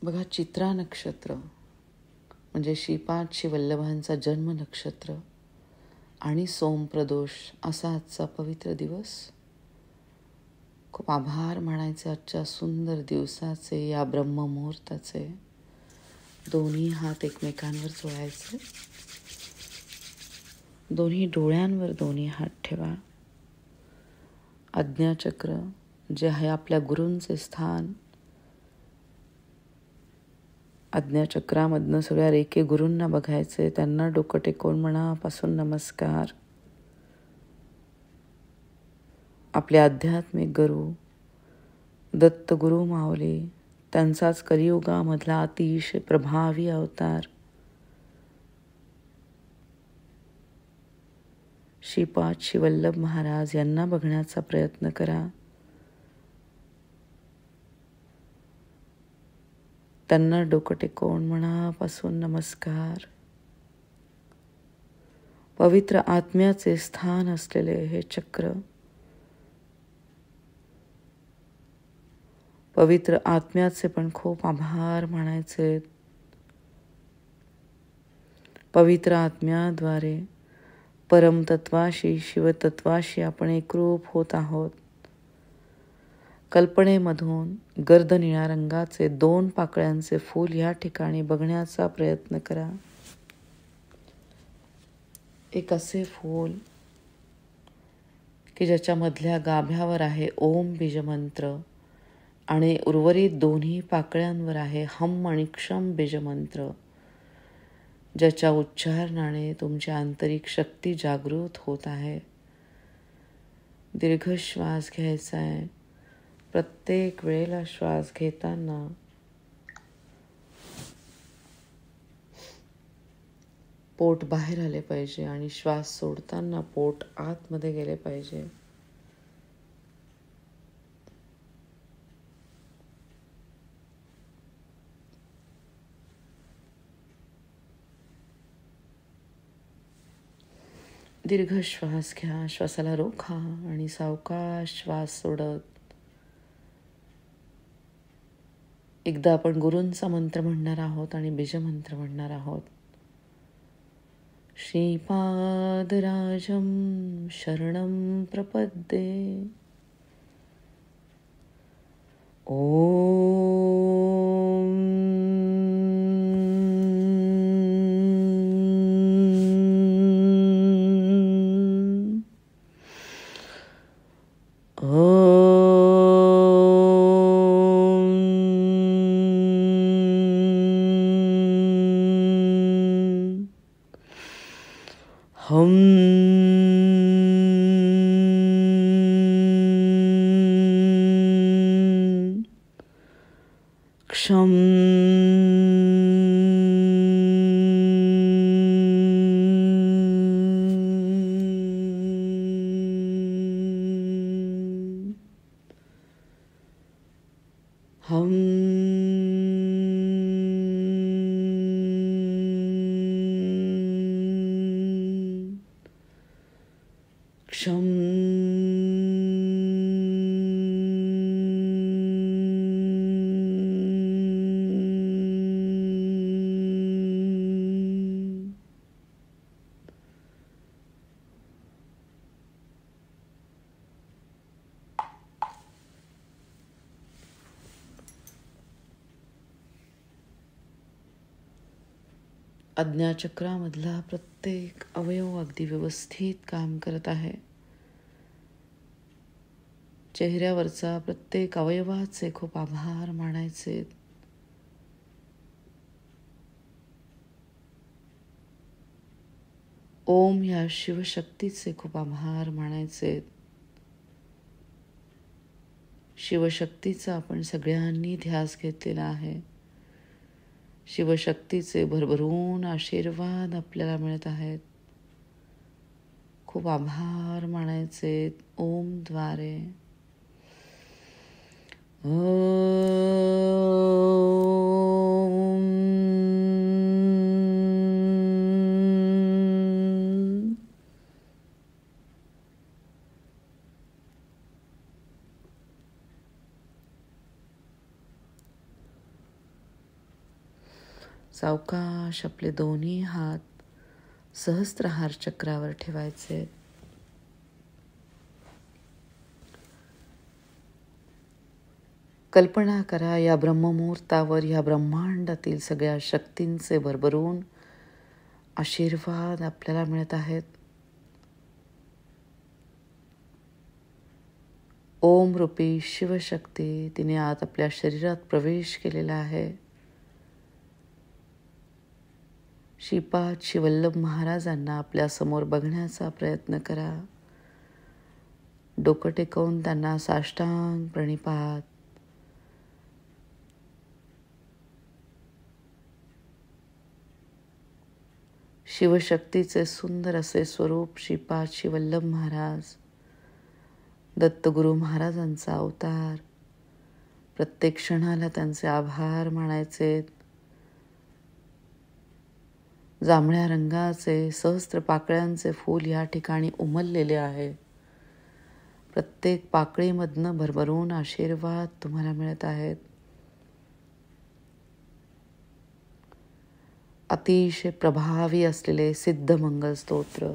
बघा, चित्रा नक्षत्र म्हणजे श्रीपाद श्रीवल्लभांचा जन्म नक्षत्र आणि सोमप्रदोष असा आजचा पवित्र दिवस. खूप आभार मानायचे आजच्या सुंदर दिवसाचे, या ब्रह्ममुहूर्ताचे. दोन्ही हात एकमेकांवर जोडायचे, दोन्ही डोळ्यांवर दोन्ही हात ठेवा. आज्ञाचक्र जे आहे आपल्या गुरूंचे स्थान, आज्ञाचक्रामधनं सगळ्या रेखे गुरूंना बघायचे, त्यांना डोकं टेकवून मनापासून नमस्कार. आपले आध्यात्मिक गुरु दत्त गुरु माऊली, त्यांचाच कलियुगामधला अतिशय प्रभावी अवतार श्रीपाद श्रीवल्लभ महाराज यांना बघण्याचा प्रयत्न करा. त्यांना डोकं टेकवून मनापासून नमस्कार. पवित्र आत्म्याचे स्थान असलेले हे चक्र, पवित्र आत्म्याचे पण खूप आभार मानायचे. पवित्र आत्म्याद्वारे परमतत्वाशी, शिवतत्वाशी आपण एकरूप होत आहोत. कल्पनेमधून गर्द निळ्या रंगाचे 2 पाकळ्यांचे फूल या ठिकाणी बघण्याचा प्रयत्न करा. एक असे फूल की ज्याच्या मधल्या गाभ्यावर आहे ओम बीजमंत्र आणि उर्वरित दोन्ही पाकळ्यांवर आहे हम आणि क्षम बीजमंत्र, ज्याच्या उच्चारणाने तुमची आंतरिक शक्ती जागृत होत आहे. दीर्घ श्वास घ्यायचा आहे. प्रत्येक वेळेला श्वास घेताना पोट बाहेर आले पाहिजे आणि श्वास सोडताना पोट आतमध्ये गेले पाहिजे. दीर्घ श्वास घ्या, श्वासाला रोखा आणि सावकाश श्वास सोडत एकदा आपण गुरूंचा मंत्र म्हणणार आहोत आणि बीजमंत्र म्हणणार आहोत. श्रीपादराजं शरणं प्रपद्ये. हम क्षम हम क्षम आज्ञाचक्रामधला प्रत्येक अवयव अगदी व्यवस्थित काम करत आहे. चेहऱ्यावरचा प्रत्येक अवयवाचे खूप आभार मानायचे. ओम या शिवशक्तीचे खूप आभार मानायचे. शिवशक्तीचा आपण सगळ्यांनी ध्यास घेतलेला आहे. शिवशक्तीचे भरभरून आशीर्वाद आपल्याला मिळत आहेत. खूप आभार मानायचे ओम द्वारे. सावकाश आपले दोन्ही हात सहस्त्रहार चक्रावर ठेवायचे. कल्पना करा या ब्रह्ममुहूर्तावर या ब्रह्मांडातील सगळ्या शक्तींचे भरभरून आशीर्वाद आपल्याला मिळत आहेत. ओम रूपी शिवशक्ती तिने आत आपल्या शरीरात प्रवेश केलेला आहे. श्रीपाद श्रीवल्लभ महाराजांना आपल्या समोर बघण्याचा प्रयत्न करा. डोकं टेकवून त्यांना साष्टांग प्रणिपात. शिवशक्तीचे सुंदर असे स्वरूप श्रीपाद श्रीवल्लभ महाराज, दत्तगुरु महाराजांचा अवतार. प्रत्येक क्षणाला त्यांचे आभार मानायचे. जांभळ्या रंगाचे सहस्त्र पाकळ्यांचे फूल या ठिकाणी उमललेले आहे. प्रत्येक पाकळीमधनं भरभरून आशीर्वाद तुम्हाला मिळत आहेत. अतिशय प्रभावी असलेले सिद्ध मंगल स्तोत्र,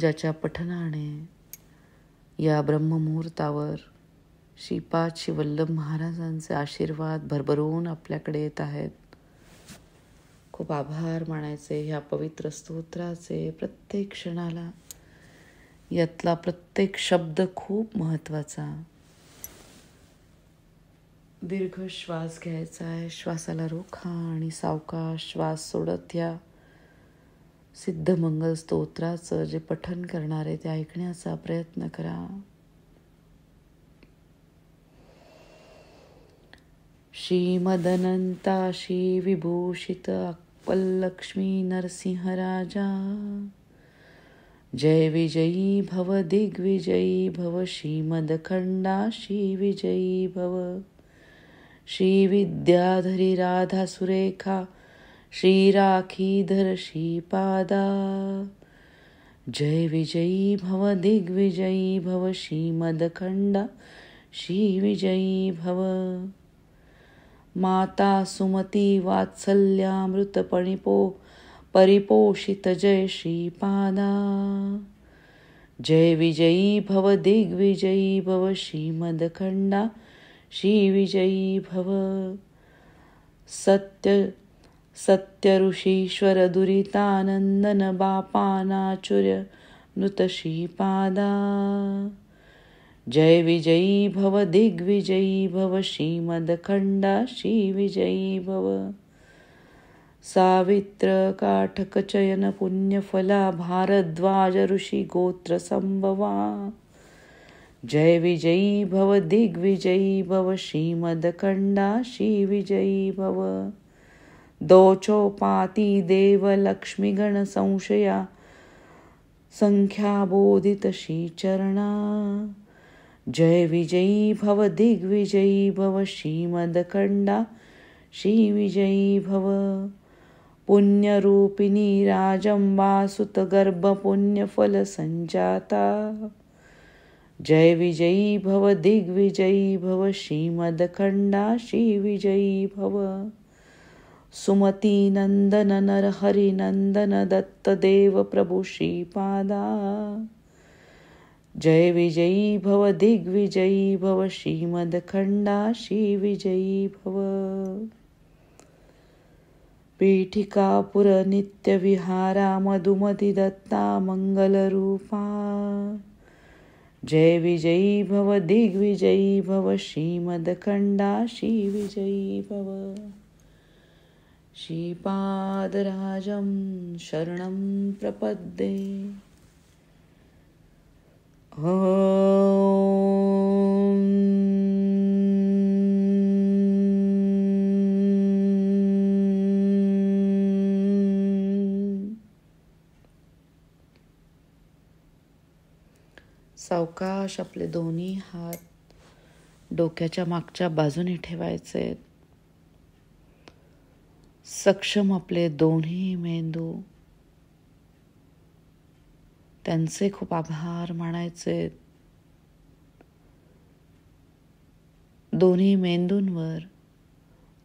ज्याच्या पठणाने या ब्रह्ममुहूर्तावर श्रीपाद श्रीवल्लभ महाराजांचे आशीर्वाद भरभरून आपल्याकडे येत आहेत. खूप आभार मानायचे ह्या पवित्र स्तोत्राचे. प्रत्येक क्षणाला यातला प्रत्येक शब्द खूप महत्त्वाचा. दीर्घ श्वास घ्यायचा आहे. श्वासाला रोखा आणि सावकाश श्वास सोडत या सिद्ध मंगल स्तोत्राचं जे पठण करणार आहे ते ऐकण्याचा प्रयत्न करा. श्रीमदनंता श्री विभूषित अक्कलक्ष्मी नरसिंह राजा, जय विजयी भव दिग्विजयी भव. श्रीमदखंडा श्री विजयी भव. श्री विद्याधरी राधा सुरेखा श्री राखीधर श्रीपादा, जय विजयी भव दिग्विजयी भव. श्रीमदखंडा श्री विजयी भव. माता सुमती वात्सल्यामृत परिपोषित जय श्रीपादा, जय विजयी भव दिग्विजयी भव. श्रीमदखंडा श्री विजयी भव. सत्य ऋषीश्वर दुरितानंदन बापानाचुर्य नृत श्रीपादा, जय विजयी भव दिग्विजयी भव. श्रीमदखंडा श्री विजयी भव. सावित्र काठक चयन पुण्यफला भारद्वाज ऋषी गोत्र संभवा, जय विजयी भव दिग्विजयी भव. श्रीमदखंडा श्री विजयी भव. दो चौपाती देव लक्ष्मी गण संशया संख्या बोधित श्रीचरणा, जय विजयी भव दिग्विजयी भव. श्रीमदखंडा श्री विजयी भव. पुण्यरूपिणी राजंबा सुत गर्भ पुण्यफल संजाता, जय विजयी भव दिग्विजयी भव. श्रीमदखंडा श्री विजयी भव. सुमती नंदन नर हरि नंदन दत्त देव प्रभु श्रीपादा, जय विजयी भव दिग्विजयी भव. श्रीमदखंडा श्री विजयी भव. पीठिकापुर नित्य विहारा मधुमती दत्ता मंगल रूपा, जय विजयी भव दिग्विजयी भव. श्रीमदखंडा श्री विजयी भव. श्रीपादराजं शरणं प्रपद्ये. सावकाश आपले दोन्ही हात डोक्याच्या मागच्या बाजूने ठेवायचे. सक्षम आपले दोन्ही मेंदू, त्यांचे खूप आभार मानायचे. दोन्ही मेंदूंवर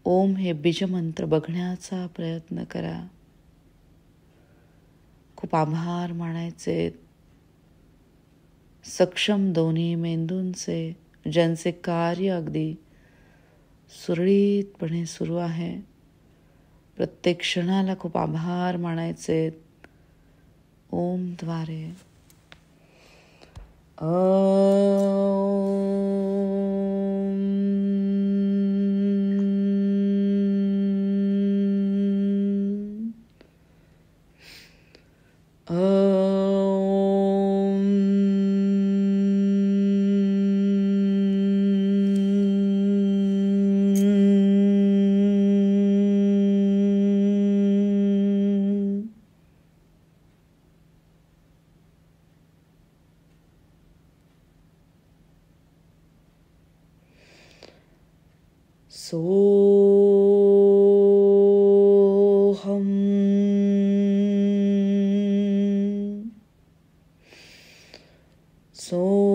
ओम हे बीजमंत्र बघण्याचा प्रयत्न करा. खूप आभार मानायचे सक्षम दोन्ही मेंदूंचे, ज्यांचे कार्य अगदी सुरळीतपणे सुरू आहे. प्रत्येक क्षणाला खूप आभार मानायचे ओमद्वारे. सोहम सोहम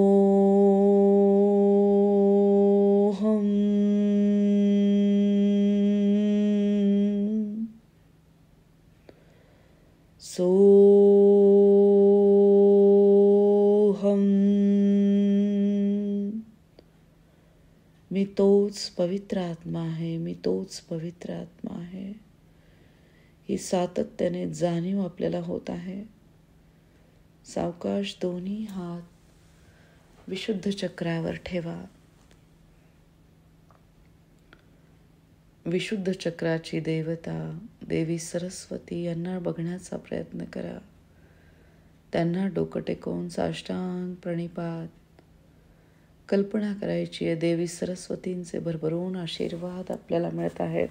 सोहम. मी तोच पवित्र आत्मा आहे, मी तोच पवित्र आत्मा आहे. ही सातत्याने जाणीव आपल्याला होत आहे. सावकाश दोन्ही हात विशुद्ध चक्रावर ठेवा. विशुद्ध चक्राची देवता देवी सरस्वती यांना बघण्याचा प्रयत्न करा. त्यांना डोकं टेकवून साष्टांग प्रणिपात. कल्पना करायची आहे देवी सरस्वतींचे भरभरून आशीर्वाद आपल्याला मिळत आहेत.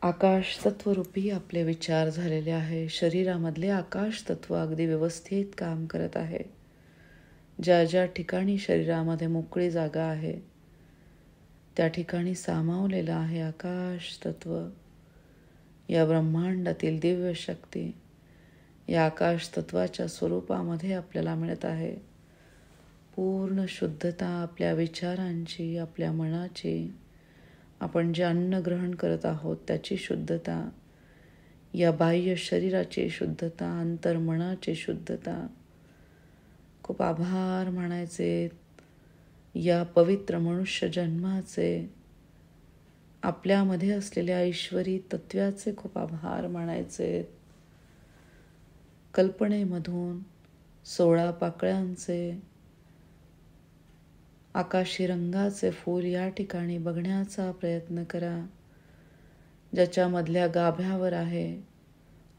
आकाश तत्वरूपी आपले विचार झालेले आहे. शरीरामधले आकाश तत्व अगदी व्यवस्थित काम करत आहे. ज्या ज्या ठिकाणी शरीरामध्ये मोकळी जागा आहे त्या ठिकाणी सामावलेलं आहे आकाश तत्व. या ब्रह्मांडातील दिव्य शक्ती या आकाश तत्वाच्या स्वरूपामध्ये आपल्याला मिळत आहे. पूर्ण शुद्धता आपल्या विचारांची, आपल्या मनाची, आपण जे अन्न ग्रहण करत आहोत त्याची शुद्धता, या बाह्य शरीराची शुद्धता, अंतर्मनाची शुद्धता. खूप आभार मानायचे या पवित्र मनुष्य जन्माचे, आपल्यामध्ये असलेल्या ईश्वरी तत्वाचे खूप आभार मानायचे. कल्पनेमधून 16 पाकळ्यांचे आकाशी रंगाचे फूल या ठिकाणी बघण्याचा प्रयत्न करा. ज्याच्यामधल्या गाभ्यावर आहे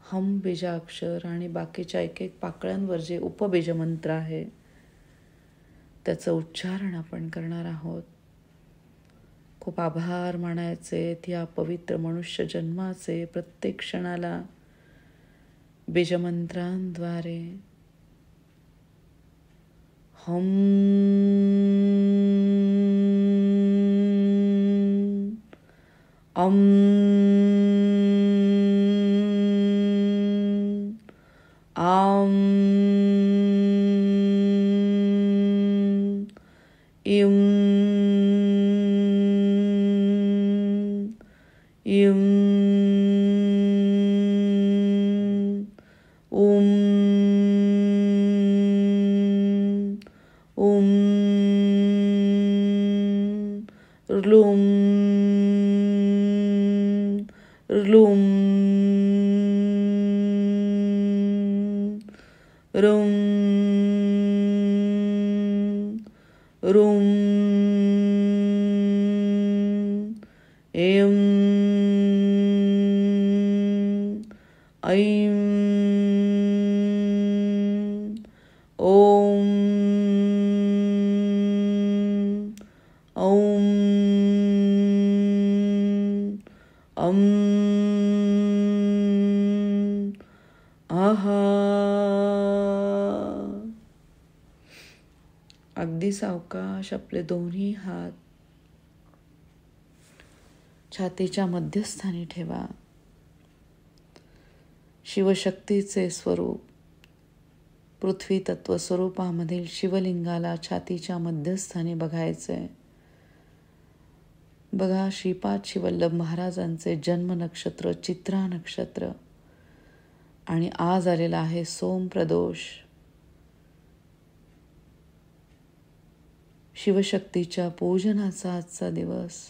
हम बीजाक्षर आणि बाकीच्या एक एक पाकळ्यांवर जे उपबीजमंत्र आहे त्याचं उच्चारण आपण करणार आहोत. खूप आभार मानायचे या पवित्र मनुष्य जन्माचे. प्रत्येक क्षणाला बीजमंत्रांद्वारे हम अम आम इम इम र्लुम र्लुम रुम रुम एम ऐं ओम औं अं आहा. अगदी सावकाश आपले दोन्ही हात छातीच्या मध्यस्थानी ठेवा. शिवशक्तीचे स्वरूप पृथ्वी तत्व स्वरूपामधील शिवलिंगाला छातीच्या मध्यस्थानी बघायचे. बघा, श्रीपाद शिवल्लभ महाराजांचे जन्म नक्षत्र चित्रा नक्षत्र आणि आज आलेला आहे सोम प्रदोष. शिवशक्तीच्या पूजनाचा आजचा दिवस.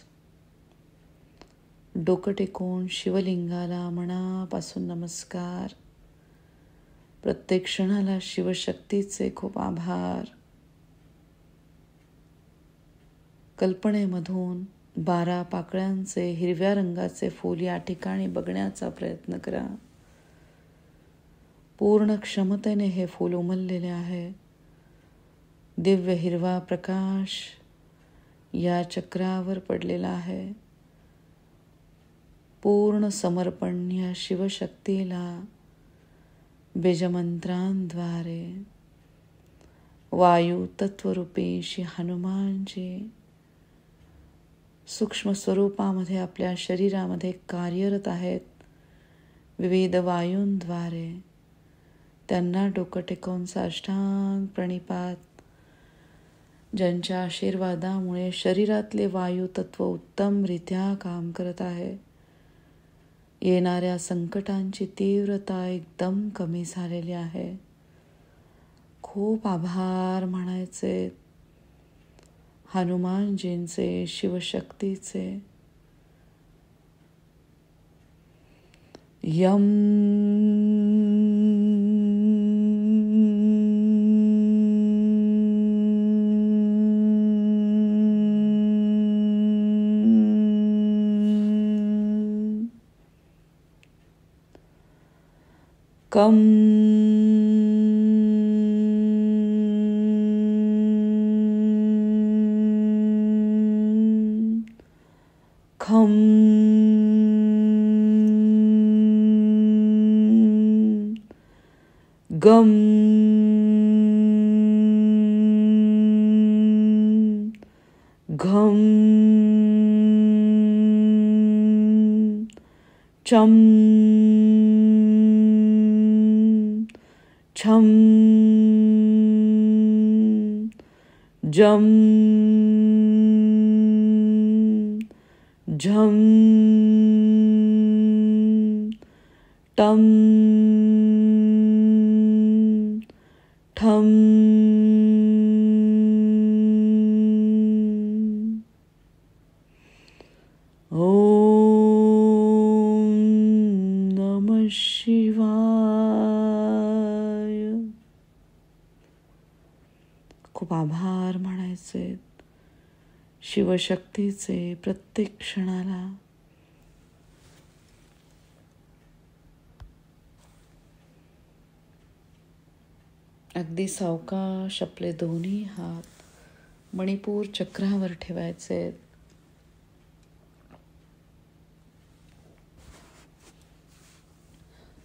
डोकं टेकून शिवलिंगाला मनापासून नमस्कार. प्रत्येक क्षणाला शिवशक्तीचे खूप आभार. कल्पनेमधून 12 पाकळ्यांचे हिरव्या रंगाचे फूल या ठिकाणी बघण्याचा प्रयत्न करा. पूर्ण क्षमतेने हे फूल उमललेले आहे. दिव्य हिरवा प्रकाश या चक्रावर पडलेला आहे. पूर्ण समर्पण या शिवशक्तीला बीजमंत्रांद्वारे वायू तत्वरूपी श्री हनुमानजी सूक्ष्म स्वरूपामध्ये आपल्या शरीरामध्ये कार्यरत आहेत. विविध वायूंद्वारे त्यांना डोकं टेकवून साष्टांग प्रणिपात. ज्यांच्या आशीर्वादामुळे शरीरातले वायू तत्व उत्तमरित्या काम करत आहे. येणाऱ्या संकटांची तीव्रता एकदम कमी झालेली आहे. खूप आभार मानायचे हनुमानजींचे, शिवशक्तीचे. यम कम खम गम घम चम छम जम झम टम ठम ओम नमः शिवाय. खूप आभार मानायचे शिवशक्तीचे प्रत्येक क्षणाला. अगदी सावकाश आपले दोन्ही हात मणिपूर चक्रावर ठेवायचे.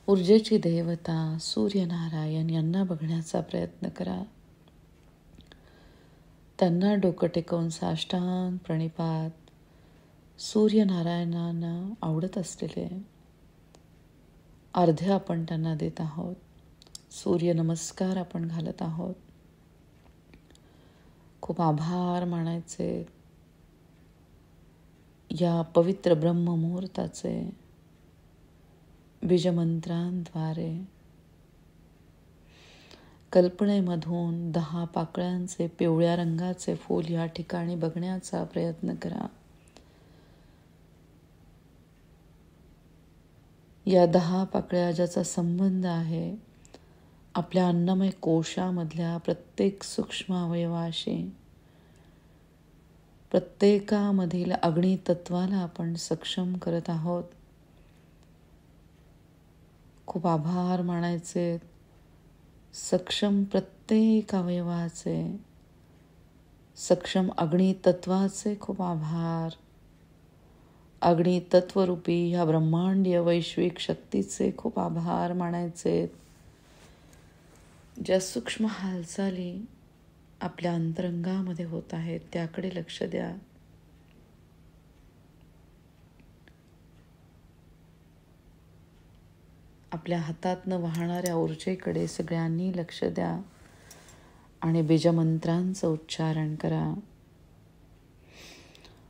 ऊर्जेची देवता सूर्यनारायण यांना बघण्याचा प्रयत्न करा. त्यांना डोकं टेकवून साष्टांग प्रणिपात. सूर्यनारायणांना आवडत असलेले अर्ध्य आपण त्यांना देत आहोत. सूर्य नमस्कार आपण घालत आहोत. खूप आभार मानायचे या पवित्र ब्रह्ममुहूर्ताचे. बीजमंत्रांद्वारे कल्पनेमधून 10 पाकळ्यांचे पिवळ्या रंगाचे फूल या ठिकाणी बघण्याचा प्रयत्न करा. या 10 पाकळ्या ज्याचा संबंध आहे आपल्या अन्नमय कोशामधल्या प्रत्येक सूक्ष्म अवयवाशी. प्रत्येकामधील अग्नी तत्वाला आपण सक्षम करत आहोत. खूप आभार मानायचे सक्षम प्रत्येक अवयवाचे, सक्षम अग्नी तत्वाचे खूप आभार. अग्नी तत्वरूपी ह्या ब्रह्मांडीय वैश्विक शक्तीचे खूप आभार मानायचे. ज्या सूक्ष्म हालचाली आपल्या अंतरंगामध्ये होत आहेत त्याकडे लक्ष द्या. आपल्या हातातनं वाहणाऱ्या ऊर्जेकडे सगळ्यांनी लक्ष द्या आणि बीजमंत्रांचं उच्चारण करा.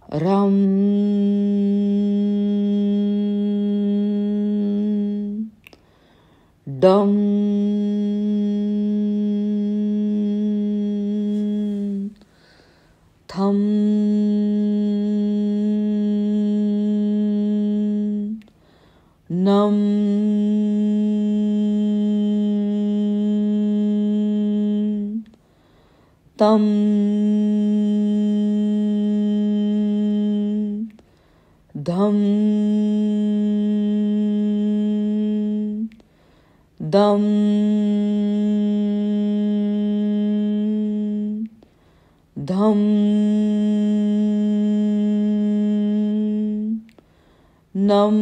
रम डम थम नम तम धम दम धम नम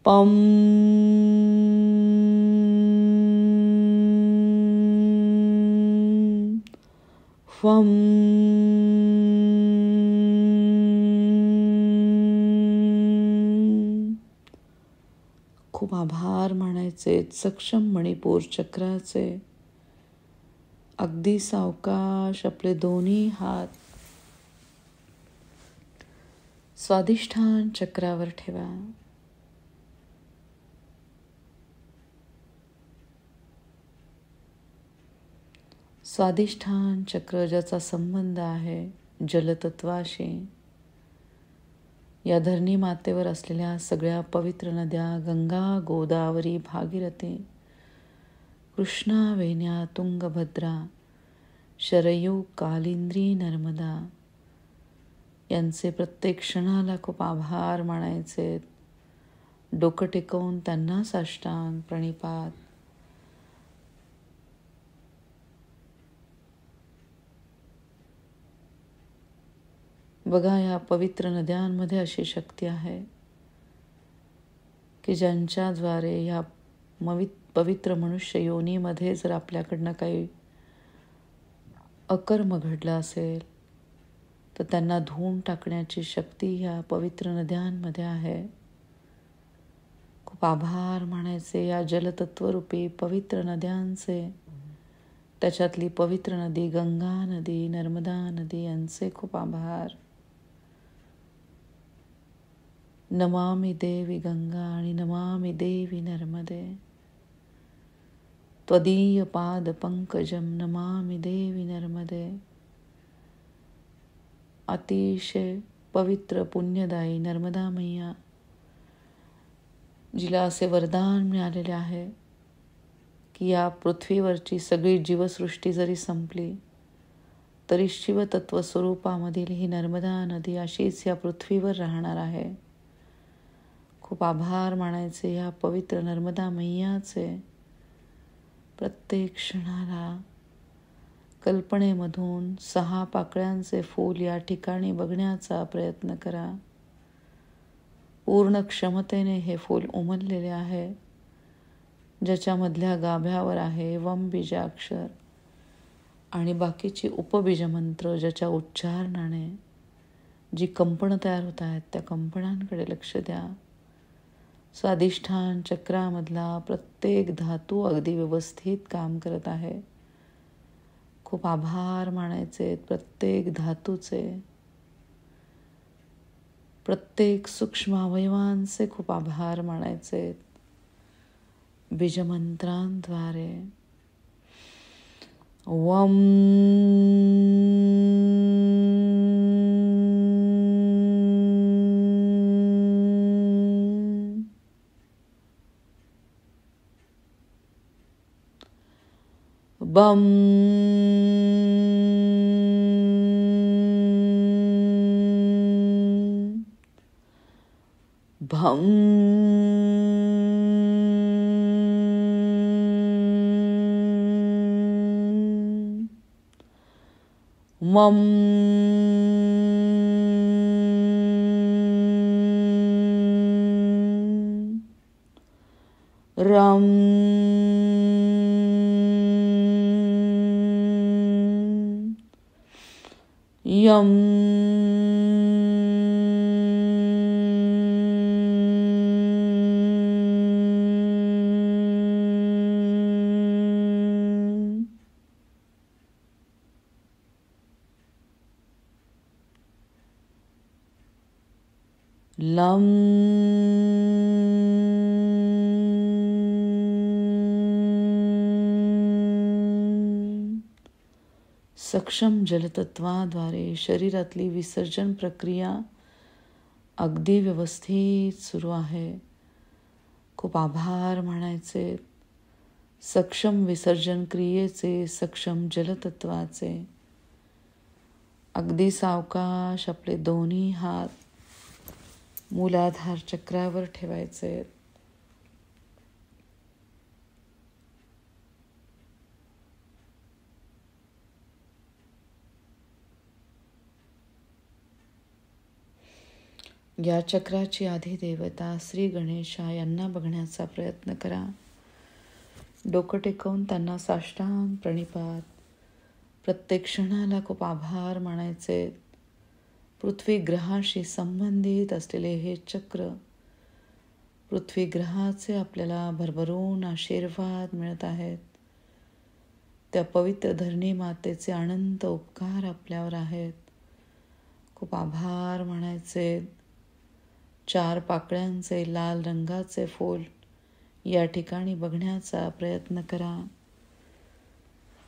पम फम खूप आभार मानायचे सक्षम मणिपूर चक्राचे. अगदी सावकाश आपले दोन्ही हात स्वादिष्ठान चक्रावर ठेवा. स्वादिष्ठान चक्र ज्याचा संबंध आहे जलतत्वाशी, या धरणी मातेवर असलेल्या सगळ्या पवित्र नद्या गंगा, गोदावरी, भागीरथी, कृष्णा, वेण्या, तुंगभद्रा, शरयू, कालिंदी, नर्मदा यांचे प्रत्येक क्षणाला खूप आभार मानायचे. डोकं टेकवून त्यांना साष्टांग प्रणिपात. बघा, या पवित्र नद्यांमध्ये अशी शक्ती आहे की ज्यांच्याद्वारे या पवित्र मनुष्य योनीमध्ये जर आपल्याकडनं काही अकर्म घडलं असेल तर त्यांना धुवून टाकण्याची शक्ती ह्या पवित्र नद्यांमध्ये आहे. खूप आभार मानायचे या जलतत्वरूपी पवित्र नद्यांचे. त्याच्यातली पवित्र नदी गंगा नदी, नर्मदा नदी यांचे खूप आभार. नमामि देवी गंगा आणि नमामि देवी नर्मदे. त्वदीय पाद पंकजम नमामि देवी नर्मदे. अतिशय पवित्र पुण्यदायी नर्मदा मैया, जिला असे वरदान मिळालेले आहे की या पृथ्वीवरची सगळी जीवसृष्टी जरी संपली तरी शिवतत्व स्वरूपामधील ही नर्मदा नदी अशीच या पृथ्वीवर राहणार आहे. खूप आभार मानायचे या पवित्र नर्मदा मैयाचे. प्रत्येक क्षणाला कल्पनेमधून 6 पाकळ्यांचे फूल या ठिकाणी बघण्याचा प्रयत्न करा. पूर्ण क्षमतेने हे फूल उमललेले आहे, ज्याच्यामधल्या गाभ्यावर आहे वम बीजाक्षर आणि बाकीची उपबीजमंत्र, ज्याच्या उच्चारणाने जी कंपनं तयार होत आहेत त्या कंपनांकडे लक्ष द्या. स्वादिष्ठान चक्रामधला प्रत्येक धातू अगदी व्यवस्थित काम करत आहे. खूप आभार मानायचे प्रत्येक धातूचे. प्रत्येक सूक्ष्म अवयवांचे खूप आभार मानायचे. बीजमंत्रांद्वारे वम बम भम मम रम यम लं सक्षम जलतत्वाद्वारे शरीरातली विसर्जन प्रक्रिया अगदी व्यवस्थित सुरू आहे. खूप आभार मानायचे सक्षम विसर्जन क्रियेचे, सक्षम जलतत्वाचे. अगदी सावकाश आपले दोन्ही हात मूलाधार चक्रावर ठेवायचे. या चक्राची अधिदेवता श्री गणेशा यांना बघण्याचा प्रयत्न करा. डोकं टेकवून त्यांना साष्टांग प्रणिपात. प्रत्येक क्षणाला खूप आभार मानायचे. पृथ्वी ग्रहाशी संबंधित असलेले हे चक्र, पृथ्वी ग्रहाचे आपल्याला भरभरून आशीर्वाद मिळत आहेत. त्या पवित्र धरणी मातेचे अनंत उपकार आपल्यावर आहेत. खूप आभार मानायचे. 4 पाकळ्यांचे लाल रंगाचे फूल या ठिकाणी बघण्याचा प्रयत्न करा.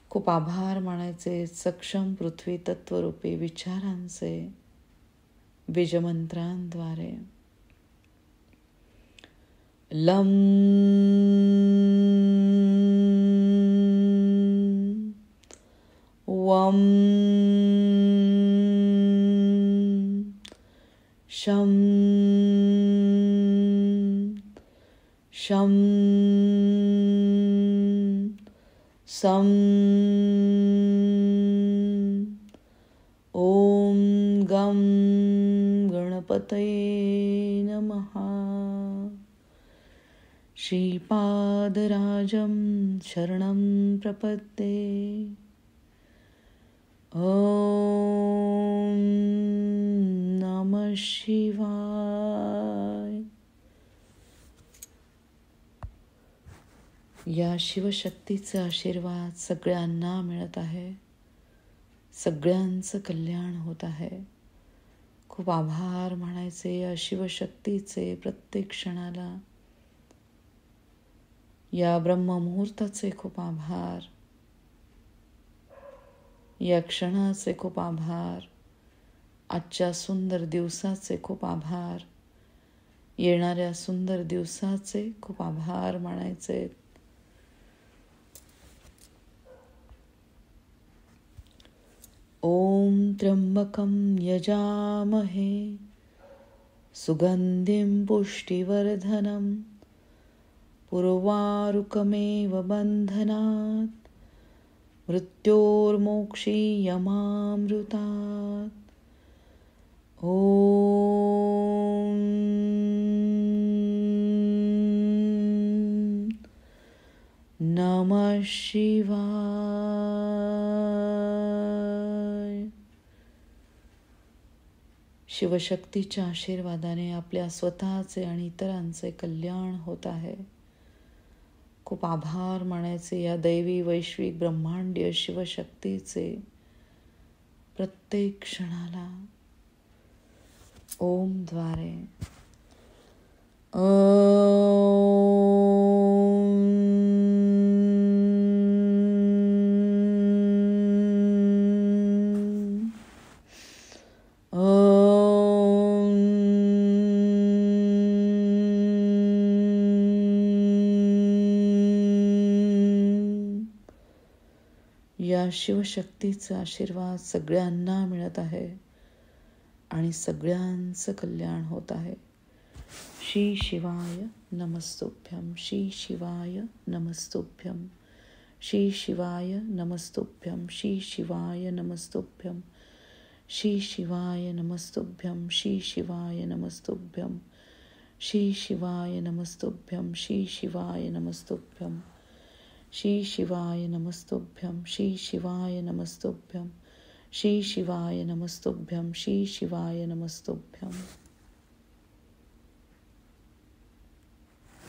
खूप आभार मानायचे सक्षम पृथ्वी तत्वरूपी विचारांचे बीजमंत्रांद्वारे. लं वं शं शं सं ॐ गं गणपतये नमः. श्रीपादराजं शरणं प्रपद्ये. ॐ नमः शिवाय. या शिवशक्तीचा आशीर्वाद सगळ्यांना मिळत आहे. सगळ्यांचं कल्याण होत आहे. खूप आभार मानायचे या शिवशक्तीचे प्रत्येक क्षणाला. या ब्रह्ममुहूर्ताचे खूप आभार. या क्षणाचे खूप आभार. आजच्या सुंदर दिवसाचे खूप आभार. येणाऱ्या सुंदर दिवसाचे खूप आभार मानायचे. ॐ त्र्यंबकं यजामहे सुगन्धिं पुष्टिवर्धनं पुर्वारुकमेव बन्धनात् मृत्योर्मोक्षीयमामृतात्. ॐ नमः शिवाय. शिवशक्तीच्या आशीर्वादाने आपल्या स्वतःचे आणि इतरांचे कल्याण होत आहे. खूप आभार मानायचे या दैवी वैश्विक ब्रह्मांडीय शिवशक्तीचे प्रत्येक क्षणाला. ओम द्वारे. या शिवशक्तीचा आशीर्वाद सगळ्यांना मिळत आहे आणि सगळ्यांचं कल्याण होत आहे. श्री शिवाय नमस्तुभ्यं. श्री शिवाय नमस्तुभ्यं. श्री शिवाय नमस्तुभ्यं. श्री शिवाय नमस्तुभ्यं. श्री शिवाय नमस्तुभ्यं. श्री शिवाय नमस्तुभ्यं. श्री शिवाय नमस्तुभ्यं. श्री शिवाय नमस्तुभ्यं. श्री शिवाय नमस्तुभ्यं. श्री शिवाय नमस्तुभ्यं. श्री शिवाय नमस्तुभ्यं. श्री शिवाय नमस्तुभ्यं.